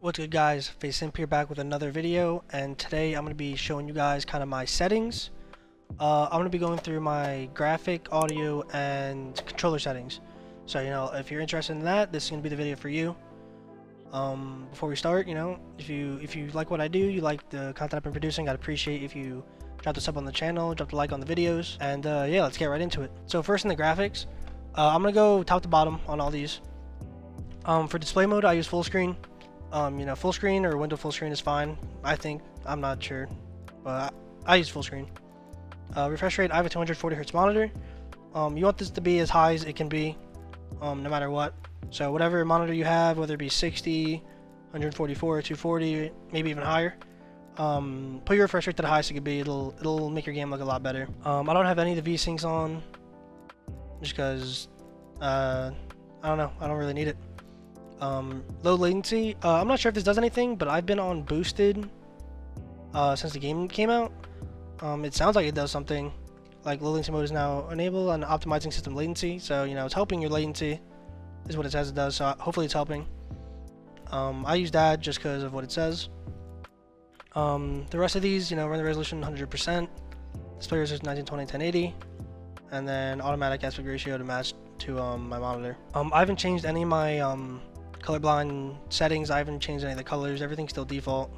What's good, guys? FaZe Simp here, back with another video, and today I'm going to be showing you guys kind of my settings. I'm going to be going through my graphic, audio, and controller settings. So, if you're interested in that, this is going to be the video for you. Before we start, if you like what I do, you like the content I've been producing, I'd appreciate if you drop the sub on the channel, drop the like on the videos, and yeah, let's get right into it. So first in the graphics, I'm going to go top to bottom on all these. For display mode, I use full screen. Full screen or window full screen is fine, I think. I'm not sure, but I use full screen. Refresh rate, I have a 240Hz monitor. You want this to be as high as it can be, no matter what. So whatever monitor you have, whether it be 60, 144, 240, maybe even higher, put your refresh rate to the highest it could be. It'll make your game look a lot better. I don't have any of the V-Syncs on, just because, I don't know, I don't really need it. Low latency, I'm not sure if this does anything, but I've been on boosted since the game came out. It sounds like it does something. Like, low latency mode is now enabled and optimizing system latency, so it's helping your latency is what it says it does, so hopefully it's helping. I use that just because of what it says. The rest of these, run the resolution 100%, display resolution 1920 1080, and then automatic aspect ratio to match to my monitor. I haven't changed any of my colorblind settings. I haven't changed any of the colors. Everything's still default,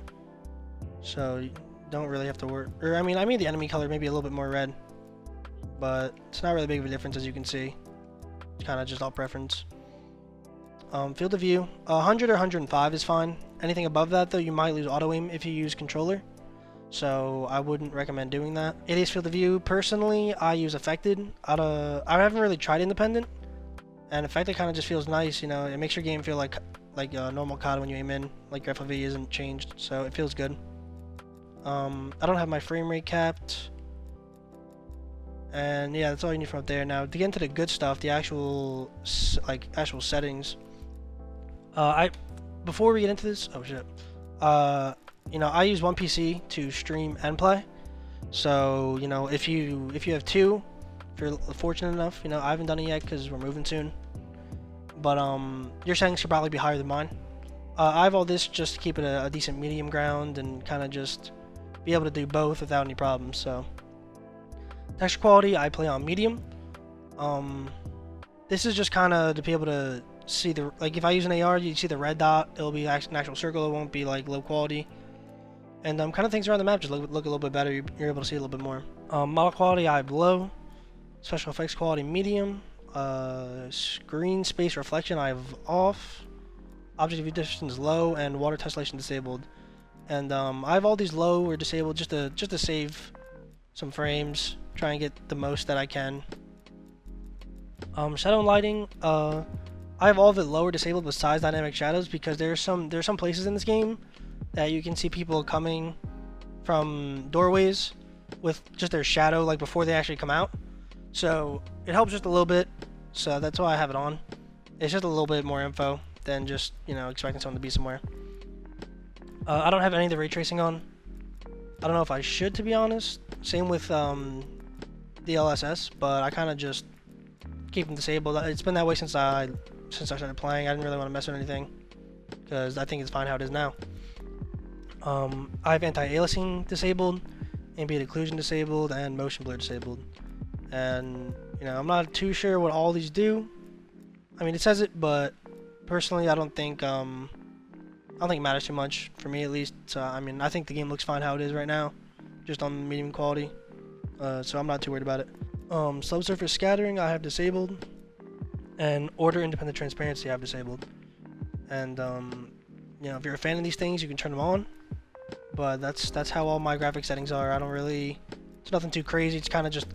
so you don't really have to worry. Or I made the enemy color maybe a little bit more red, but it's not really big of a difference, as you can see. It's kind of just all preference. Field of view, 100 or 105 is fine. Anything above that, though, you might lose auto aim if you use controller, so I wouldn't recommend doing that. It is field of view. Personally, I use affected. I haven't really tried independent. And affected kind of just feels nice, it makes your game feel like a normal COD when you aim in, like your FOV isn't changed, so it feels good. I don't have my frame rate capped, and yeah, that's all you need from up there. Now to get into the good stuff, the actual settings. Before we get into this, oh shit, I use one PC to stream and play. So if you have two. If you're fortunate enough, I haven't done it yet because we're moving soon. But your settings should probably be higher than mine. I have all this just to keep it a decent medium ground and kind of just be able to do both without any problems. So texture quality, I play on medium. This is just kind of to be able to see if I use an AR, you see the red dot. It'll be an actual circle. It won't be like low quality. And kind of things around the map just look a little bit better. You're able to see a little bit more. Model quality, I have low. Special effects quality medium, screen space reflection I have off, object view distance low, and water tessellation disabled. And I have all these low or disabled just to save some frames, try and get the most that I can. Shadow and lighting, I have all of it low or disabled besides dynamic shadows, because there's some places in this game that you can see people coming from doorways with just their shadow like before they actually come out. So it helps just a little bit, so that's why I have it on. It's just a little bit more info than just, expecting someone to be somewhere. I don't have any of the ray tracing on. I don't know if I should, to be honest. Same with the LSS, but I kind of just keep them disabled. It's been that way since I started playing. I didn't really want to mess with anything, because I think it's fine how it is now. I have anti-aliasing disabled, ambient occlusion disabled, and motion blur disabled. And I'm not too sure what all these do. It says it, but personally I don't think it matters too much for me, at least. So I think the game looks fine how it is right now, just on medium quality, so I'm not too worried about it. Subsurface scattering I have disabled, and order independent transparency I have disabled. And if you're a fan of these things, you can turn them on, but that's how all my graphic settings are. It's nothing too crazy. It's kind of just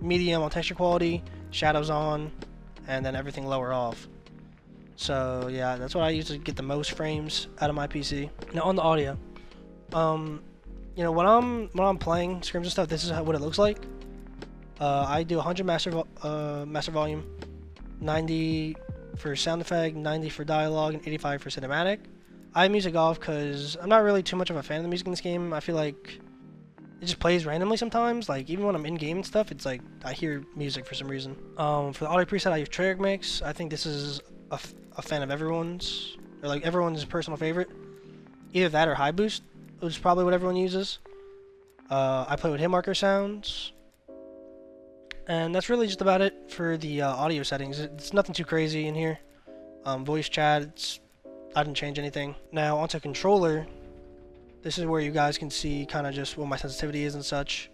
medium on texture quality, shadows on, and then everything lower off. So yeah, that's what I use to get the most frames out of my PC. Now on the audio, when I'm playing scrims and stuff, this is what it looks like. I do 100 master volume, 90 for sound effect, 90 for dialogue, and 85 for cinematic. I have music off because I'm not really too much of a fan of the music in this game. I feel like it just plays randomly sometimes. Like, even when I'm in game and stuff, it's like I hear music for some reason. For the audio preset, I use Treyarch Mix. I think this is a fan of everyone's, or like everyone's personal favorite. Either that or high boost, which is probably what everyone uses. I play with hit marker sounds. And that's really just about it for the audio settings. It's nothing too crazy in here. Voice chat, I didn't change anything. Now onto controller. This is where you guys can see kind of just what my sensitivity is and such.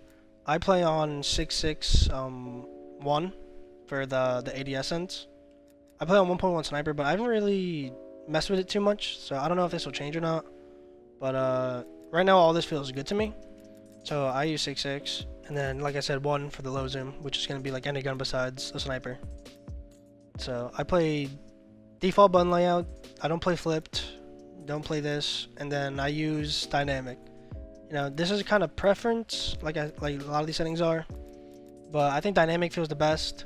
I play on 6.6.1 for the ADS ends. I play on 1.1 sniper, but I haven't really messed with it too much, so I don't know if this will change or not. But right now all this feels good to me. So I use 6.6, and then like I said, 1 for the low zoom, which is gonna be like any gun besides a sniper. So I play default button layout. I don't play flipped. Don't play this, and then I use dynamic. You know, this is kind of preference, like a lot of these settings are, but I think dynamic feels the best.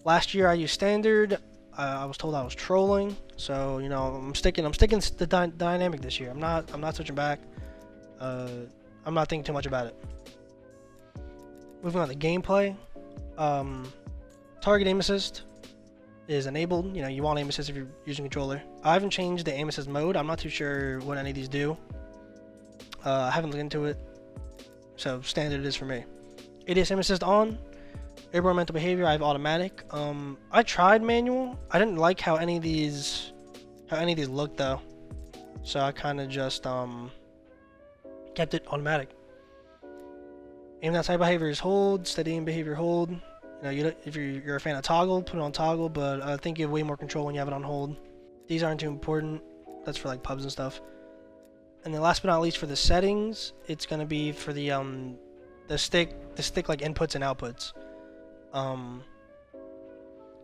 Last year I used standard. I was told I was trolling, so you know I'm sticking to dynamic this year. I'm not switching back. I'm not thinking too much about it. Moving on to gameplay. Target aim assist is enabled. You know, you want aim assist if you're using controller. I haven't changed the aim assist mode. I'm not too sure what any of these do. I haven't looked into it, so standard it is for me. ADS aim assist on. Airborne mental behavior, I have automatic. I tried manual. I didn't like how any of these looked though, so I kind of just kept it automatic. Aim outside behavior is hold. Steady aim behavior hold. You know, if you're a fan of toggle, put it on toggle, but I think you have way more control when you have it on hold. These aren't too important. That's for like pubs and stuff. And then last but not least, for the settings, it's gonna be for the stick like inputs and outputs.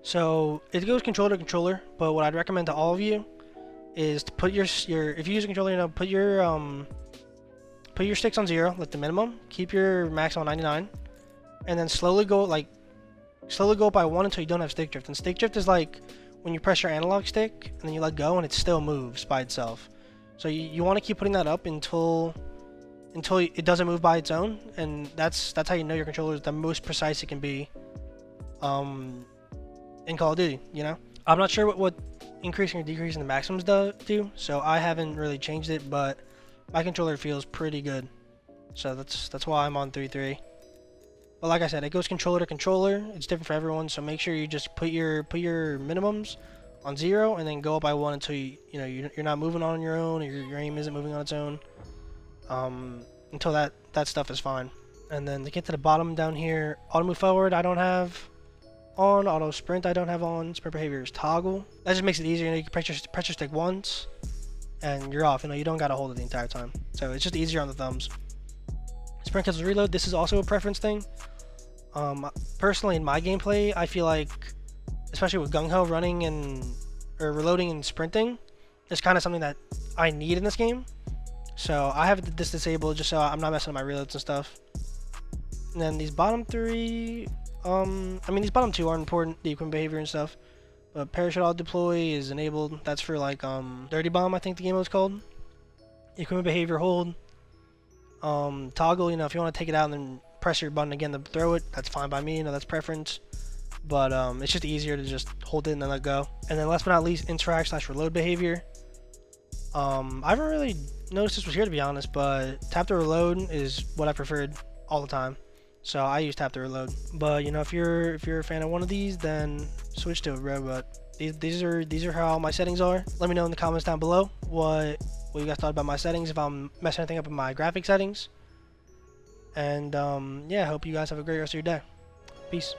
So it goes controller to controller, but what I'd recommend to all of you is to put your if you use a controller, you know, put your sticks on 0, like the minimum. Keep your max on 99, and then slowly go up by 1 until you don't have stick drift. And stick drift is like when you press your analog stick and then you let go and it still moves by itself. So you want to keep putting that up until it doesn't move by its own, and that's how you know your controller is the most precise it can be in Call of Duty. You know, I'm not sure what increasing or decreasing the maximums do, so I haven't really changed it, but my controller feels pretty good, so that's why I'm on 3.3. But like I said, it goes controller to controller. It's different for everyone, so make sure you just put your minimums on 0 and then go up by 1 until you're not moving on your own, or your aim isn't moving on its own. Until that stuff is fine. And then to get to the bottom down here, auto move forward I don't have on, auto sprint I don't have on, sprint behavior is toggle. That just makes it easier. You know, you can press your stick once and you're off. You know, you don't gotta hold it the entire time. So it's just easier on the thumbs. Sprint cancels reload. This is also a preference thing. Personally, in my gameplay, I feel like, especially with gung ho running or reloading and sprinting, it's kind of something that I need in this game. So I have this disabled just so I'm not messing up my reloads and stuff. And then these bottom 3, I mean these bottom 2 aren't important, the equipment behavior and stuff. But parachute auto deploy is enabled. That's for like dirty bomb, I think the game was called. Equipment behavior hold. Toggle, you know, if you want to take it out and then press your button again to throw it, that's fine by me. You know, that's preference. But it's just easier to just hold it and then let go. And then last but not least, interact/reload behavior. I haven't really noticed this was here, to be honest, but tap to reload is what I preferred all the time, so I use tap to reload. But you know, if you're a fan of one of these, then switch to it, bro. But these are how my settings are. Let me know in the comments down below what you guys thought about my settings, if I'm messing anything up in my graphic settings. And yeah, I hope you guys have a great rest of your day. Peace.